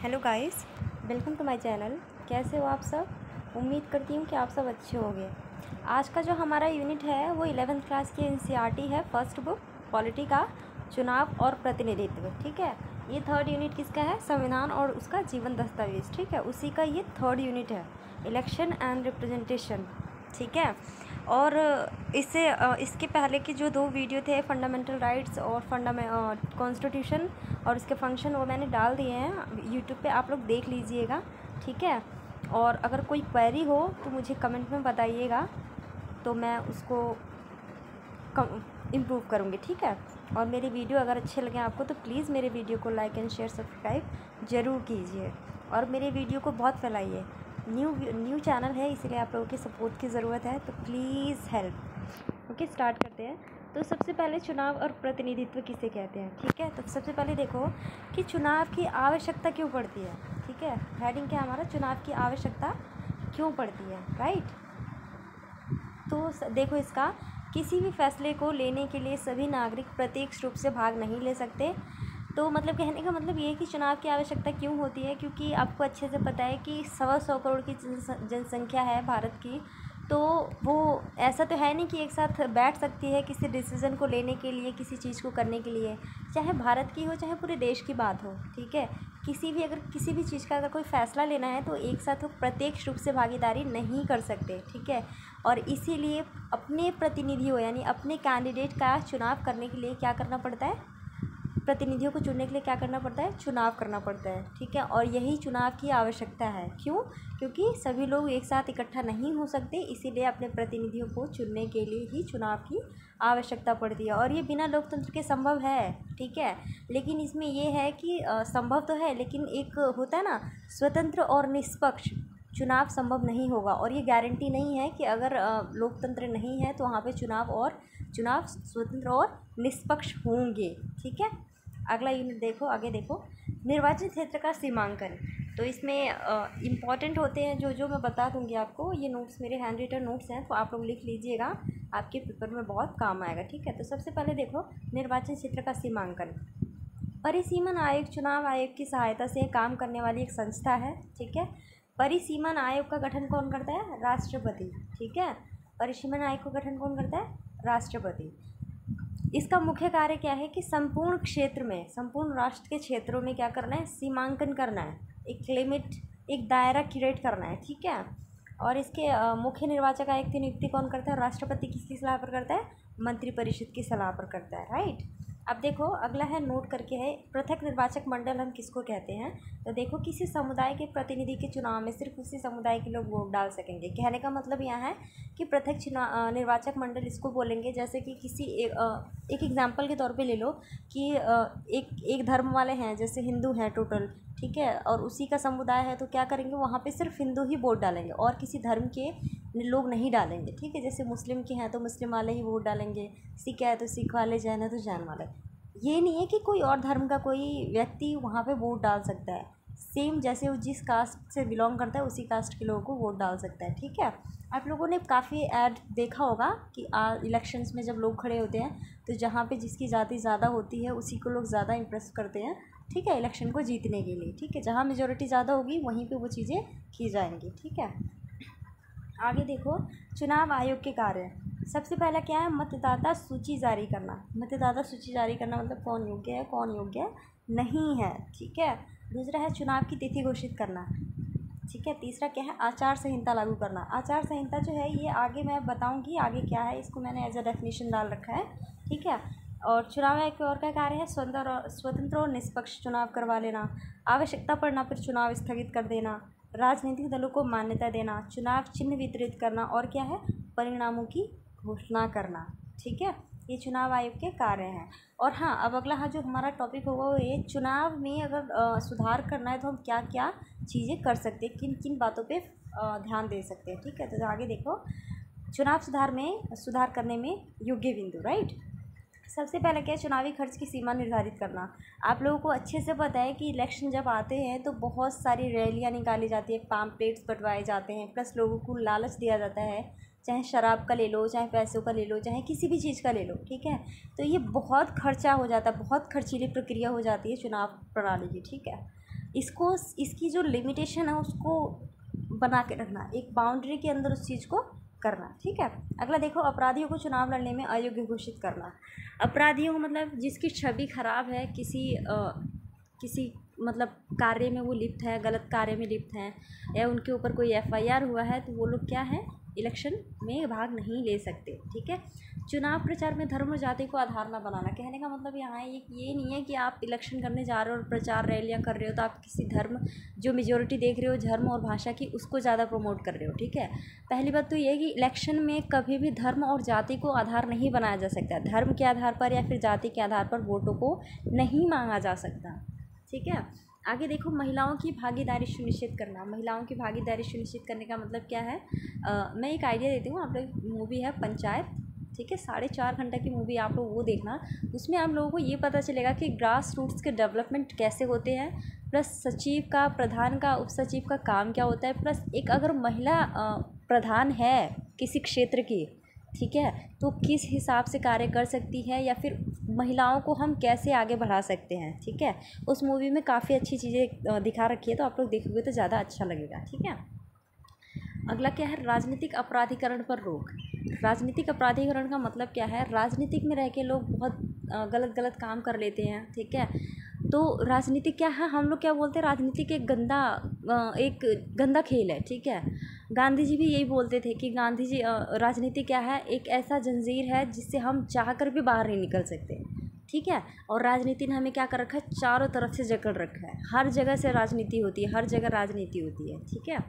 Hello guys, welcome to my channel. कैसे हो आप सब? उम्मीद करती हूँ कि आप सब अच्छे होंगे। आज का जो हमारा यूनिट है वो 11th क्लास की एनसीईआरटी है, फर्स्ट बुक पॉलिटी का चुनाव और प्रतिनिधित्व। ठीक है, ये थर्ड यूनिट किसका है? संविधान और उसका जीवन दस्तावेज। ठीक है, उसी का ये थर्ड यूनिट है, इलेक्शन एंड रिप्रेजेंटेशन। ठीक है, और इसके पहले के जो 2 वीडियो थे, फंडामेंटल राइट्स और कॉन्स्टिट्यूशन और उसके फंक्शन, वो मैंने डाल दिए हैं यूट्यूब पे, आप लोग देख लीजिएगा। ठीक है, और अगर कोई क्वेरी हो तो मुझे कमेंट में बताइएगा, तो मैं उसको इम्प्रूव करूँगी। ठीक है, और मेरे वीडियो अगर अच्छे लगे आपको तो प्लीज़ मेरे वीडियो को लाइक एंड शेयर सब्सक्राइब ज़रूर कीजिए, और मेरे वीडियो को बहुत फैलाइए। न्यू चैनल है, इसीलिए आप लोगों की सपोर्ट की ज़रूरत है, तो प्लीज़ हेल्प। ओके, स्टार्ट करते हैं। तो सबसे पहले चुनाव और प्रतिनिधित्व किसे कहते हैं? ठीक है, तो सबसे पहले देखो कि चुनाव की आवश्यकता क्यों पड़ती है। ठीक है, हेडिंग क्या है हमारा? चुनाव की आवश्यकता क्यों पड़ती है, राइट। तो देखो, इसका किसी भी फैसले को लेने के लिए सभी नागरिक प्रत्यक्ष रूप से भाग नहीं ले सकते। तो मतलब कहने का मतलब ये है कि चुनाव की आवश्यकता क्यों होती है, क्योंकि आपको अच्छे से पता है कि 125 करोड़ की जनसंख्या है भारत की। तो वो ऐसा तो है नहीं कि एक साथ बैठ सकती है किसी डिसीज़न को लेने के लिए, किसी चीज़ को करने के लिए, चाहे भारत की हो चाहे पूरे देश की बात हो। ठीक है, अगर किसी भी चीज़ का अगर कोई फ़ैसला लेना है तो एक साथ वो प्रत्यक्ष रूप से भागीदारी नहीं कर सकते। ठीक है, और इसीलिए अपने प्रतिनिधियों यानी अपने कैंडिडेट का चुनाव करने के लिए क्या करना पड़ता है? प्रतिनिधियों को चुनने के लिए क्या करना पड़ता है? चुनाव करना पड़ता है। ठीक है, और यही चुनाव की आवश्यकता है। क्यों? क्योंकि सभी लोग एक साथ इकट्ठा नहीं हो सकते, इसीलिए अपने प्रतिनिधियों को चुनने के लिए ही चुनाव की आवश्यकता पड़ती है, और ये बिना लोकतंत्र के संभव है। ठीक है, लेकिन इसमें ये है कि संभव तो है, लेकिन एक होता है ना, स्वतंत्र और निष्पक्ष चुनाव संभव नहीं होगा, और ये गारंटी नहीं है कि अगर लोकतंत्र नहीं है तो वहाँ पे चुनाव स्वतंत्र और निष्पक्ष होंगे। ठीक है, अगला यूनिट देखो, आगे देखो, निर्वाचन क्षेत्र का सीमांकन। तो इसमें इम्पॉर्टेंट होते हैं जो मैं बता दूंगी आपको। ये नोट्स मेरे हैंड रिटन नोट्स हैं, तो आप लोग लिख लीजिएगा, आपके पेपर में बहुत काम आएगा। ठीक है, तो सबसे पहले देखो, निर्वाचन क्षेत्र का सीमांकन। परिसीमन आयोग चुनाव आयोग की सहायता से काम करने वाली एक संस्था है। ठीक है, परिसीमन आयोग का गठन कौन करता है? राष्ट्रपति। ठीक है, परिसीमन आयोग का गठन कौन करता है? राष्ट्रपति। इसका मुख्य कार्य क्या है कि संपूर्ण क्षेत्र में, संपूर्ण राष्ट्र के क्षेत्रों में क्या करना है? सीमांकन करना है, एक लिमिट, एक दायरा क्रिएट करना है। ठीक है, और इसके मुख्य निर्वाचक आयुक्त की नियुक्ति कौन करता है? राष्ट्रपति किसकी सलाह पर करता है? मंत्रिपरिषद की सलाह पर करता है, राइट। अब देखो, अगला है, नोट करके है, पृथक निर्वाचक मंडल हम किसको कहते हैं? तो देखो, किसी समुदाय के प्रतिनिधि के चुनाव में सिर्फ उसी समुदाय के लोग वोट डाल सकेंगे। कहने का मतलब यह है कि पृथक निर्वाचक मंडल इसको बोलेंगे, जैसे कि किसी एक एग्जाम्पल के तौर पे ले लो कि एक धर्म वाले हैं, जैसे हिंदू हैं टोटल। ठीक है, और उसी का समुदाय है, तो क्या करेंगे, वहाँ पे सिर्फ हिंदू ही वोट डालेंगे और किसी धर्म के लोग नहीं डालेंगे। ठीक है, जैसे मुस्लिम के हैं तो मुस्लिम वाले ही वोट डालेंगे, सिख है तो सिख वाले, जैन है तो जैन वाले। ये नहीं है कि कोई और धर्म का कोई व्यक्ति वहाँ पे वोट डाल सकता है। सेम जैसे वो जिस कास्ट से बिलोंग करता है उसी कास्ट के लोगों को वोट डाल सकता है। ठीक है, आप लोगों ने काफ़ी ऐड देखा होगा कि इलेक्शंस में जब लोग खड़े होते हैं तो जहाँ पे जिसकी जाति ज़्यादा होती है उसी को लोग ज़्यादा इम्प्रेस करते हैं। ठीक है, इलेक्शन को जीतने के लिए। ठीक है, जहाँ मेजोरिटी ज़्यादा होगी वहीं पे वो चीज़ें की जाएंगी। ठीक है, आगे देखो, चुनाव आयोग के कार्य। सबसे पहला क्या है? मतदाता सूची जारी करना। मतदाता सूची जारी करना मतलब कौन योग्य है, कौन योग्य नहीं है। ठीक है, दूसरा है चुनाव की तिथि घोषित करना। ठीक है, तीसरा क्या है? आचार संहिता लागू करना। आचार संहिता जो है ये आगे मैं बताऊंगी आगे क्या है, इसको मैंने एज अ डेफिनेशन डाल रखा है। ठीक है, और चुनाव आयोग के और का कार्य है स्वतंत्र और निष्पक्ष चुनाव करवा लेना, आवश्यकता पड़ना पर चुनाव स्थगित कर देना, राजनीतिक दलों को मान्यता देना, चुनाव चिन्ह वितरित करना, और क्या है? परिणामों की घोषणा करना। ठीक है, ये चुनाव आयोग के कार्य हैं। और हाँ, अब अगला जो हमारा टॉपिक होगा वो ये, चुनाव में अगर सुधार करना है तो हम क्या क्या चीज़ें कर सकते हैं, किन किन बातों पे ध्यान दे सकते हैं। ठीक है, तो आगे देखो, चुनाव सुधार करने में योग्य बिंदु, राइट। सबसे पहले क्या है? चुनावी खर्च की सीमा निर्धारित करना। आप लोगों को अच्छे से पता है कि इलेक्शन जब आते हैं तो बहुत सारी रैलियां निकाली जाती है, पैम्पलेट्स बंटवाए जाते हैं, प्लस लोगों को लालच दिया जाता है, चाहे शराब का ले लो, चाहे पैसों का ले लो, चाहे किसी भी चीज़ का ले लो। ठीक है, तो ये बहुत खर्चा हो जाता है, बहुत खर्चीली प्रक्रिया हो जाती है चुनाव प्रणाली की। ठीक है, इसको, इसकी जो लिमिटेशन है उसको बना के रखना, एक बाउंड्री के अंदर उस चीज़ को करना, ठीक है। अगला देखो, अपराधियों को चुनाव लड़ने में अयोग्य घोषित करना। अपराधियों को मतलब जिसकी छवि खराब है, किसी मतलब कार्य में वो लिप्त है, गलत कार्य में लिप्त हैं, या उनके ऊपर कोई FIR हुआ है, तो वो लोग क्या है, इलेक्शन में भाग नहीं ले सकते, ठीक है। चुनाव प्रचार में धर्म और जाति को आधार न बनाना। कहने का मतलब यहाँ ये नहीं है कि आप इलेक्शन करने जा रहे हो और प्रचार रैलियाँ कर रहे हो तो आप किसी धर्म, जो मेजोरिटी देख रहे हो धर्म और भाषा की, उसको ज़्यादा प्रमोट कर रहे हो, ठीक है। पहली बात तो ये है कि इलेक्शन में कभी भी धर्म और जाति को आधार नहीं बनाया जा सकता। धर्म के आधार पर या फिर जाति के आधार पर वोटों को नहीं मांगा जा सकता, ठीक है। आगे देखो, महिलाओं की भागीदारी सुनिश्चित करना। महिलाओं की भागीदारी सुनिश्चित करने का मतलब क्या है, मैं एक आइडिया देती हूँ। आप लोग, मूवी है पंचायत, ठीक है, 4.5 घंटा की मूवी, आप लोग वो देखना। उसमें आप लोगों को ये पता चलेगा कि ग्रास रूट्स के डेवलपमेंट कैसे होते हैं, प्लस सचिव का, प्रधान का, उप सचिव का काम क्या होता है, प्लस एक अगर महिला प्रधान है किसी क्षेत्र की, ठीक है, तो किस हिसाब से कार्य कर सकती है, या फिर महिलाओं को हम कैसे आगे बढ़ा सकते हैं, ठीक है। उस मूवी में काफ़ी अच्छी चीज़ें दिखा रखी है, तो आप लोग देखोगे तो ज़्यादा अच्छा लगेगा, ठीक है। अगला क्या है, राजनीतिक अपराधीकरण पर रोक। राजनीतिक अपराधीकरण का मतलब क्या है, राजनीतिक में रह के लोग बहुत गलत काम कर लेते हैं, ठीक है। तो राजनीति क्या है, हम लोग क्या बोलते हैं, राजनीति एक गंदा खेल है, ठीक है। गांधी जी भी यही बोलते थे कि राजनीति क्या है, एक ऐसा जंजीर है जिससे हम चाहकर भी बाहर नहीं निकल सकते, ठीक है। और राजनीति ने हमें क्या कर रखा है, चारों तरफ से जकड़ रखा है, हर जगह से राजनीति होती है, हर जगह राजनीति होती है, ठीक है।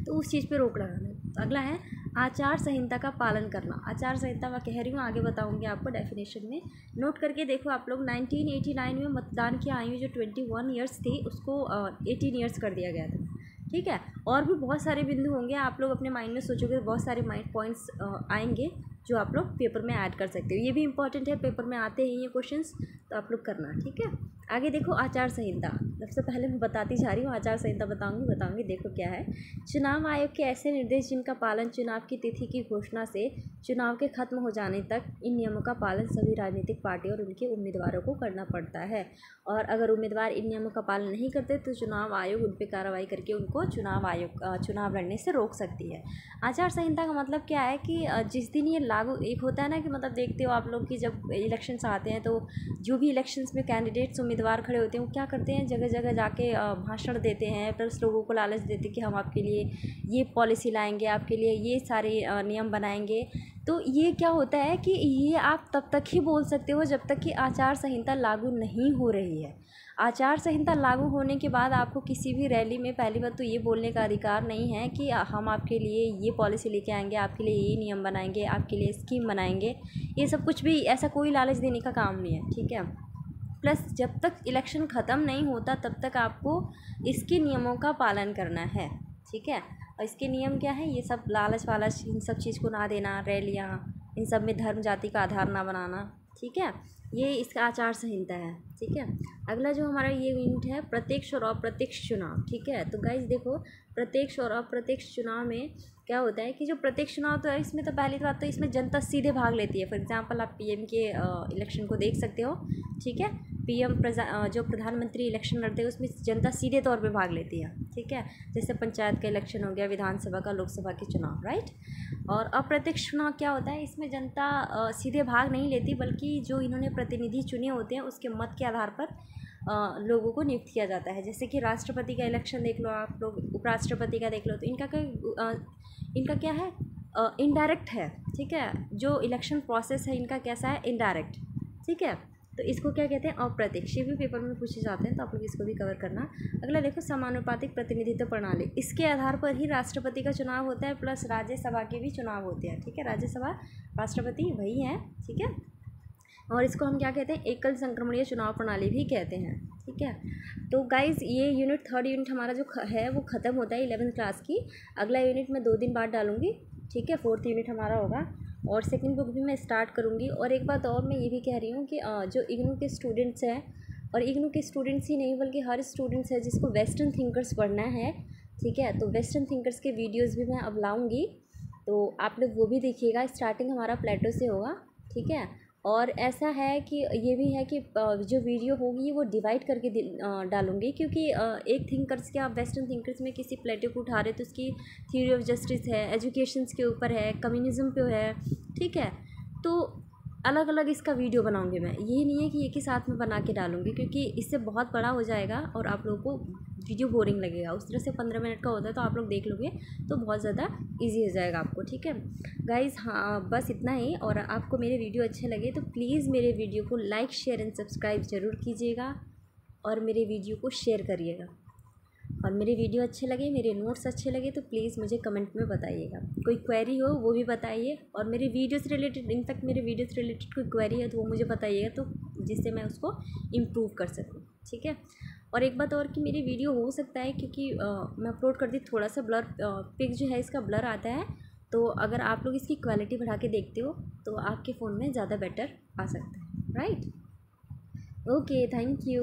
तो उस चीज़ पे रोक लगाना है। अगला है आचार संहिता का पालन करना। आचार संहिता मैं कह रही हूँ, आगे बताऊँगी आपको डेफिनेशन में, नोट करके देखो आप लोग। 1989 में मतदान की आयु जो 21 ईयर्स थी उसको 18 ईयर्स कर दिया गया था, ठीक है। और भी बहुत सारे बिंदु होंगे, आप लोग अपने माइंड में सोचोगे, बहुत सारे पॉइंट्स आएंगे जो आप लोग पेपर में ऐड कर सकते हो। ये भी इंपॉर्टेंट है, पेपर में आते हैं ये क्वेश्चंस, तो आप लोग करना, ठीक है। आगे देखो, आचार संहिता। सबसे पहले मैं बताती जा रही हूँ, आचार संहिता बताऊंगी। देखो क्या है, चुनाव आयोग के ऐसे निर्देश जिनका पालन चुनाव की तिथि की घोषणा से चुनाव के खत्म हो जाने तक, इन नियमों का पालन सभी राजनीतिक पार्टियों और उनके उम्मीदवारों को करना पड़ता है। और अगर उम्मीदवार इन नियमों का पालन नहीं करते तो चुनाव आयोग उन पर कार्रवाई करके उनको चुनाव लड़ने से रोक सकती है। आचार संहिता का मतलब क्या है कि जिस दिन ये लागू, एक होता है ना कि मतलब देखते हो आप लोग कि जब इलेक्शंस आते हैं तो जो भी इलेक्शंस में कैंडिडेट्स उम्मीदवार खड़े होते हैं वो क्या करते हैं, जगह जगह जाके भाषण देते हैं, प्लस लोगों को लालच देते हैं कि हम आपके लिए ये पॉलिसी लाएंगे, आपके लिए ये सारे नियम बनाएंगे। तो ये क्या होता है कि ये आप तब तक ही बोल सकते हो जब तक कि आचार संहिता लागू नहीं हो रही है। आचार संहिता लागू होने के बाद आपको किसी भी रैली में पहली बात तो ये बोलने का अधिकार नहीं है कि हम आपके लिए ये पॉलिसी लेके आएंगे, आपके लिए ये नियम बनाएंगे, आपके लिए स्कीम बनाएंगे। ये सब कुछ भी ऐसा कोई लालच देने का काम नहीं है, ठीक है। प्लस जब तक इलेक्शन ख़त्म नहीं होता तब तक आपको इसके नियमों का पालन करना है, ठीक है। और इसके नियम क्या है, ये सब लालच वालच इन सब चीज़ को ना देना, रैलियाँ इन सब में धर्म जाति का आधार ना बनाना, ठीक है। ये इसका आचार संहिता है, ठीक है। अगला जो हमारा ये यूनिट है, प्रत्यक्ष और अप्रत्यक्ष चुनाव, ठीक है। तो गाइस देखो, प्रत्यक्ष और अप्रत्यक्ष चुनाव में क्या होता है कि जो प्रत्यक्ष चुनाव तो है इसमें तो पहली बात तो इसमें जनता सीधे भाग लेती है। फॉर एग्जांपल आप PM के इलेक्शन को देख सकते हो, ठीक है। PM जो प्रधानमंत्री इलेक्शन लड़ते हैं उसमें जनता सीधे तौर पे भाग लेती है, ठीक है। जैसे पंचायत का इलेक्शन हो गया, विधानसभा का, लोकसभा के चुनाव, राइट। और अप्रत्यक्ष चुनाव क्या होता है, इसमें जनता सीधे भाग नहीं लेती, बल्कि जो इन्होंने प्रतिनिधि चुने होते हैं उसके मत के आधार पर लोगों को नियुक्त किया जाता है। जैसे कि राष्ट्रपति का इलेक्शन देख लो आप लोग, उपराष्ट्रपति का देख लो, तो इनका क्या है, इनडायरेक्ट है, ठीक है। जो इलेक्शन प्रोसेस है इनका कैसा है, इनडायरेक्ट, ठीक है। तो इसको क्या कहते हैं, अप्रत्यक्ष। ये भी पेपर में पूछे जाते हैं, तो आप लोग इसको भी कवर करना। अगला देखो, समानुपातिक प्रतिनिधित्व प्रणाली। इसके आधार पर ही राष्ट्रपति का चुनाव होता है, प्लस राज्यसभा के भी चुनाव होते हैं, ठीक है। राज्यसभा, राष्ट्रपति वही है, ठीक है। और इसको हम क्या कहते हैं, एकल संक्रमणीय चुनाव प्रणाली भी कहते हैं, ठीक है। तो गाइज ये यूनिट, थर्ड यूनिट हमारा जो है वो ख़त्म होता है 11th क्लास की। अगला यूनिट मैं 2 दिन बाद डालूंगी, ठीक है। 4th यूनिट हमारा होगा और सेकंड बुक भी मैं स्टार्ट करूँगी। और एक बात और मैं ये भी कह रही हूँ कि जो इग्नू के स्टूडेंट्स हैं, और इग्नू के स्टूडेंट्स ही नहीं बल्कि हर स्टूडेंट्स है जिसको वेस्टर्न थिंकर्स पढ़ना है, ठीक है, तो वेस्टर्न थिंकर्स के वीडियोज़ भी मैं अब लाऊँगी, तो आप लोग वो भी देखिएगा। स्टार्टिंग हमारा प्लेटो से होगा, ठीक है। और ऐसा है कि ये भी है कि जो वीडियो होगी वो डिवाइड करके डालूंगी, क्योंकि एक थिंकर्स के, आप वेस्टर्न थिंकर्स में किसी प्लेटो को उठा रहे तो उसकी थ्योरी ऑफ जस्टिस है, एजुकेशंस के ऊपर है, कम्युनिज्म पे है, ठीक है। तो अलग अलग इसका वीडियो बनाऊंगी मैं, ये नहीं है कि एक ही साथ में बना के डालूंगी, क्योंकि इससे बहुत बड़ा हो जाएगा और आप लोगों को वीडियो बोरिंग लगेगा। उस तरह से 15 मिनट का होता है तो आप लोग देख लोगे तो बहुत ज़्यादा इजी हो जाएगा आपको, ठीक है गाइज़। हाँ, बस इतना ही। और आपको मेरे वीडियो अच्छे लगे तो प्लीज़ मेरे वीडियो को लाइक, शेयर एंड सब्सक्राइब ज़रूर कीजिएगा और मेरे वीडियो को शेयर करिएगा। और मेरे वीडियो अच्छे लगे, मेरे नोट्स अच्छे लगे तो प्लीज़ मुझे कमेंट में बताइएगा। कोई क्वेरी हो वो भी बताइए, और मेरे वीडियो से रिलेटेड, इनफैक्ट मेरे वीडियो से रिलेटेड कोई क्वेरी है तो वो मुझे बताइएगा, तो जिससे मैं उसको इम्प्रूव कर सकूँ, ठीक है। और एक बात और कि मेरी वीडियो हो सकता है, क्योंकि मैं अपलोड कर दी, थोड़ा सा ब्लर पिक जो है इसका ब्लर आता है, तो अगर आप लोग इसकी क्वालिटी बढ़ा के देखते हो तो आपके फ़ोन में ज़्यादा बेटर आ सकता है, राइट। Okay, thank you.